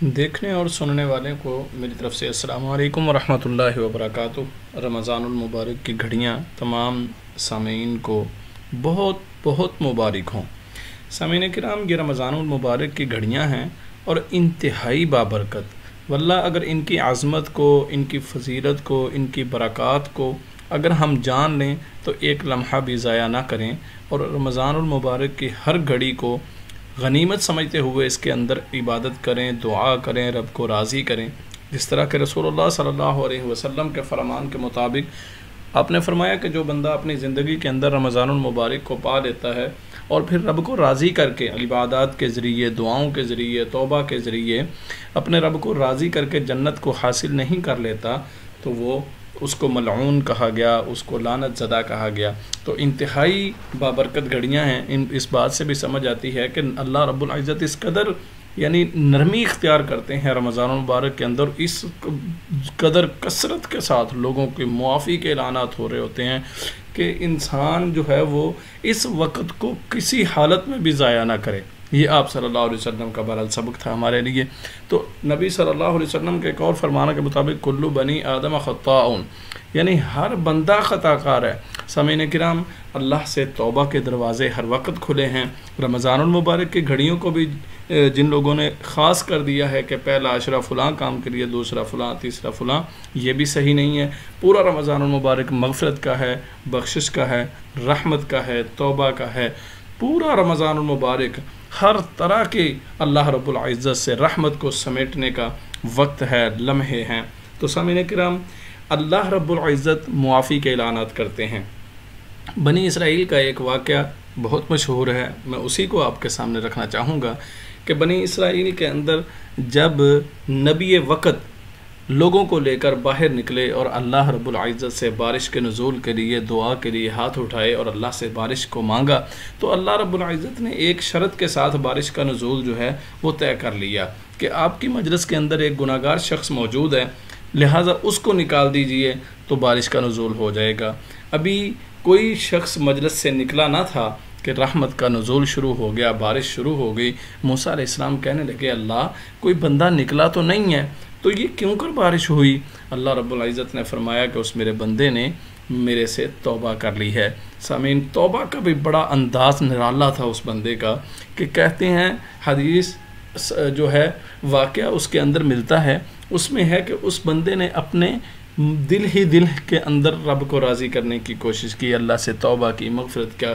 دیکھنے اور سننے والے کو میری طرف سے السلام علیکم ورحمۃ اللہ وبرکاتہ۔ رمضان المبارک کی گھڑیاں تمام سامعین کو بہت بہت مبارک ہوں۔ سامعین کرام، یہ رمضان المبارک کی گھڑیاں ہیں اور انتہائی بابرکت۔ واللہ اگر ان کی عظمت کو، ان کی فضیلت کو، ان کی برکات کو اگر ہم جان لیں تو ایک لمحہ بھی ضائع نہ کریں، اور رمضان المبارک کی ہر گھڑی کو غنیمت سمجھتے ہوئے اس کے اندر عبادت کریں، دعا کریں، رب کو راضی کریں۔ جس طرح کہ رسول اللہ صلی اللہ علیہ وسلم کے فرمان کے مطابق آپ نے فرمایا کہ جو بندہ اپنی زندگی کے اندر رمضان المبارک کو پا لیتا ہے اور پھر رب کو راضی کر کے عبادات کے ذریعے، دعاؤں کے ذریعے، توبہ کے ذریعے اپنے رب کو راضی کر کے جنت کو حاصل نہیں کر لیتا تو وہ اس کو ملعون کہا گیا، اس کو لعنت زدہ کہا گیا۔ تو انتہائی بابرکت گھڑیاں ہیں۔ اس بات سے بھی سمجھ آتی ہے کہ اللہ رب العزت اس قدر نرمی اختیار کرتے ہیں رمضان المبارک کے اندر، اس قدر کثرت کے ساتھ لوگوں کی معافی کے اعلانات ہو رہے ہوتے ہیں کہ انسان جو ہے وہ اس وقت کو کسی حالت میں بھی ضائع نہ کرے۔ یہ آپ صلی اللہ علیہ وسلم کا بہرحال سبق تھا ہمارے لیے۔ تو نبی صلی اللہ علیہ وسلم کے ایک اور فرمانے کے مطابق کلو بنی آدم خطاؤن، یعنی ہر بندہ خطا کار ہے۔ سامعین کرام، اللہ سے توبہ کے دروازے ہر وقت کھلے ہیں۔ رمضان المبارک کی گھڑیوں کو بھی جن لوگوں نے خاص کر دیا ہے کہ پہلا عشرہ فلاں کام کے لیے، دوسرا فلاں، تیسرا فلاں، یہ بھی صحیح نہیں ہے۔ پورا رمضان المبارک مغفرت کا ہے، بخشش کا ہے، رحمت کا ہے، توبہ کا ہے۔ پورا رمضان المبارک ہر طرح کی اللہ رب العزت سے رحمت کو سمیٹنے کا وقت ہے، لمحے ہیں۔ تو سامعین کرام، اللہ رب العزت معافی کے اعلانات کرتے ہیں۔ بنی اسرائیل کا ایک واقعہ بہت مشہور ہے، میں اسی کو آپ کے سامنے رکھنا چاہوں گا کہ بنی اسرائیل کے اندر جب نبی وقت لوگوں کو لے کر باہر نکلے اور اللہ رب العزت سے بارش کے نزول کے لیے، دعا کے لیے ہاتھ اٹھائے اور اللہ سے بارش کو مانگا، تو اللہ رب العزت نے ایک شرط کے ساتھ بارش کا نزول جو ہے وہ طے کر لیا کہ آپ کی مجلس کے اندر ایک گناہ گار شخص موجود ہے، لہٰذا اس کو نکال دیجئے تو بارش کا نزول ہو جائے گا۔ ابھی کوئی شخص مجلس سے نکلا نہ تھا کہ رحمت کا نزول شروع ہو گیا، بارش شروع ہو گئی۔ موسیٰ علیہ السلام کہنے لگے اللہ، کوئی بندہ نکلا تو نہیں ہے، تو یہ کیوں کر بارش ہوئی؟ اللہ رب العزت نے فرمایا کہ اس میرے بندے نے میرے سے توبہ کر لی ہے۔ سامعین، توبہ کا بھی بڑا انداز نرالا تھا اس بندے کا کہ کہتے ہیں حدیث جو ہے واقعہ اس کے اندر ملتا ہے، اس میں ہے کہ اس بندے نے اپنے دل ہی دل کے اندر رب کو راضی کرنے کی کوشش کی، اللہ سے توبہ کی، مغفرت کا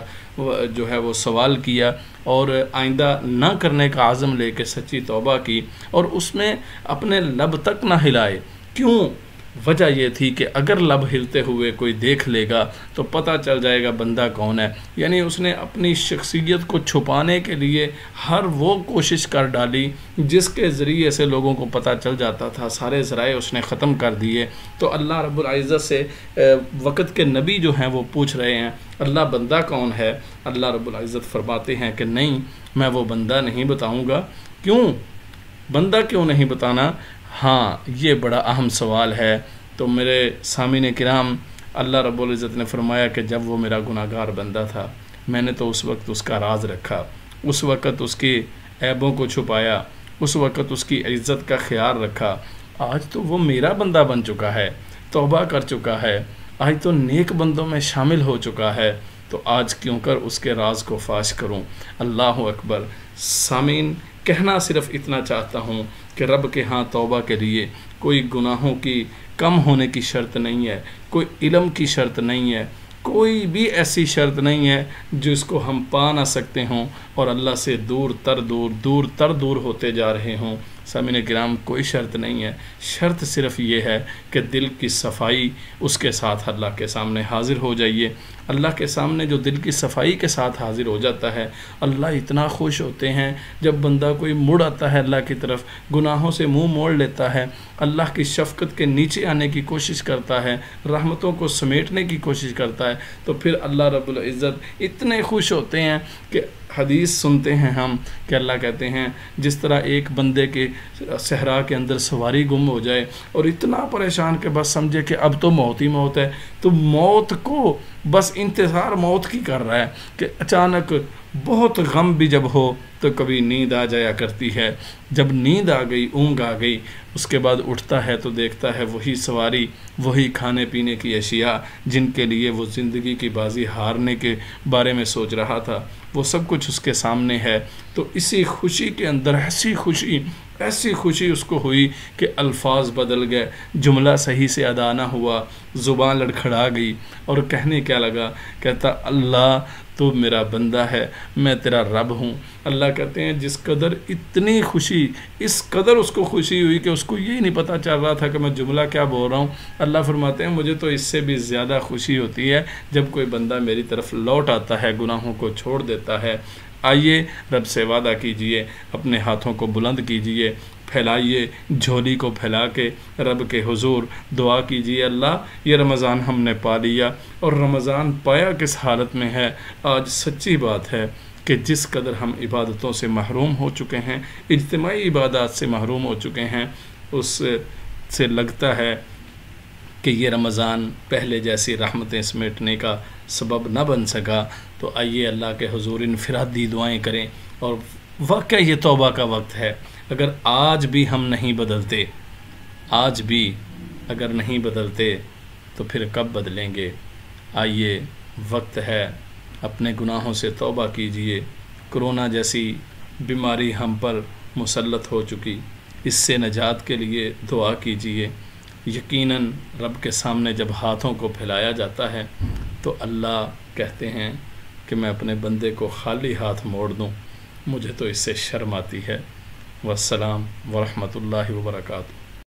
جو ہے وہ سوال کیا اور آئندہ نہ کرنے کا عزم لے کے سچی توبہ کی، اور اس میں اپنے لب تک نہ ہلائے۔ کیوں؟ وجہ یہ تھی کہ اگر لب ہلتے ہوئے کوئی دیکھ لے گا تو پتہ چل جائے گا بندہ کون ہے۔ یعنی اس نے اپنی شخصیت کو چھپانے کے لیے ہر وہ کوشش کر ڈالی جس کے ذریعے سے لوگوں کو پتہ چل جاتا تھا، سارے ذرائع اس نے ختم کر دیے۔ تو اللہ رب العزت سے وقت کے نبی جو ہیں وہ پوچھ رہے ہیں اللہ بندہ کون ہے؟ اللہ رب العزت فرماتے ہیں کہ نہیں، میں وہ بندہ نہیں بتاؤں گا۔ کیوں؟ بندہ کیوں نہیں بتانا؟ ہاں، یہ بڑا اہم سوال ہے۔ تو میرے سامعین کرام، اللہ رب العزت نے فرمایا کہ جب وہ میرا گناہ گار بندہ تھا، میں نے تو اس وقت اس کا راز رکھا، اس وقت اس کی عیبوں کو چھپایا، اس وقت اس کی عزت کا خیال رکھا۔ آج تو وہ میرا بندہ بن چکا ہے، توبہ کر چکا ہے، آج تو نیک بندوں میں شامل ہو چکا ہے، تو آج کیوں کر اس کے راز کو فاش کروں؟ اللہ اکبر۔ سامعین، کہنا صرف اتنا چاہتا ہوں کہ رب کے ہاں توبہ کے لیے کوئی گناہوں کی کم ہونے کی شرط نہیں ہے، کوئی علم کی شرط نہیں ہے، کوئی بھی ایسی شرط نہیں ہے جس کو ہم پا نہ سکتے ہوں اور اللہ سے دور تر دور ہوتے جا رہے ہوں۔ سامعین کرام، کوئی شرط نہیں ہے، شرط صرف یہ ہے کہ دل کی صفائی اس کے ساتھ اللہ کے سامنے حاضر ہو جائیے۔ اللہ کے سامنے جو دل کی صفائی کے ساتھ حاضر ہو جاتا ہے، اللہ اتنا خوش ہوتے ہیں جب بندہ کوئی مڑ آتا ہے اللہ کی طرف، گناہوں سے منہ موڑ لیتا ہے، اللہ کی شفقت کے نیچے آنے کی کوشش کرتا ہے، رحمتوں کو سمیٹنے کی کوشش کرتا ہے، تو پھر اللہ رب العزت اتنے خوش ہوتے ہیں کہ حدیث سنتے ہیں ہم کہ اللہ کہتے ہیں جس طرح ایک بندے کے صحرا کے اندر سواری گم ہو جائے اور اتنا پریشان کہ بس سمجھے کہ اب تو موت ہی موت ہے، تو موت کو بس انتظار موت کی کر رہا ہے کہ اچانک بہت غم بھی جب ہو تو کبھی نیند آ جایا کرتی ہے، جب نیند آ گئی، اونگ آ گئی، اس کے بعد اٹھتا ہے تو دیکھتا ہے وہی سواری، وہی کھانے پینے کی اشیاء جن کے لیے وہ زندگی کی بازی ہارنے کے بارے میں سوچ رہا تھا، وہ سب کچھ اس کے سامنے ہے۔ تو اسی خوشی کے اندر ایسی خوشی اس کو ہوئی کہ الفاظ بدل گئے، جملہ صحیح سے ادا نہ ہوا، زبان لڑکھڑا گئی، اور کہنے کیا لگا، کہتا اللہ تو میرا بندہ ہے، میں تیرا رب ہوں۔ اللہ کہتے ہیں جس قدر اتنی خوشی، اس قدر اس کو خوشی ہوئی کہ اس کو یہی نہیں پتہ چل رہا تھا کہ میں جملہ کیا بول رہا ہوں۔ اللہ فرماتے ہیں مجھے تو اس سے بھی زیادہ خوشی ہوتی ہے جب کوئی بندہ میری طرف لوٹ آتا ہے، گناہوں کو چھوڑ دیتا ہے۔ آئیے رب سے وعدہ کیجئے، اپنے ہاتھوں کو بلند کیجئے، پھیلائیے جھولی کو پھیلا کے رب کے حضور دعا کیجئے، اللہ یہ رمضان ہم نے پا لیا، اور رمضان پایا کس حالت میں ہے؟ آج سچی بات ہے کہ جس قدر ہم عبادتوں سے محروم ہو چکے ہیں، اجتماعی عبادات سے محروم ہو چکے ہیں، اس سے لگتا ہے کہ یہ رمضان پہلے جیسی رحمتیں سمیٹنے کا سبب نہ بن سکا۔ تو آئیے اللہ کے حضور انفرادی دعائیں کریں، اور واقعہ یہ توبہ کا وقت ہے۔ اگر آج بھی ہم نہیں بدلتے، آج بھی اگر نہیں بدلتے تو پھر کب بدلیں گے؟ آئیے وقت ہے، اپنے گناہوں سے توبہ کیجئے۔ کرونا جیسی بیماری ہم پر مسلط ہو چکی، اس سے نجات کے لیے دعا کیجئے۔ یقیناً رب کے سامنے جب ہاتھوں کو پھیلایا جاتا ہے تو اللہ کہتے ہیں کہ میں اپنے بندے کو خالی ہاتھ موڑ دوں، مجھے تو اس سے شرم آتی ہے۔ والسلام ورحمۃ اللہ وبرکاتہ۔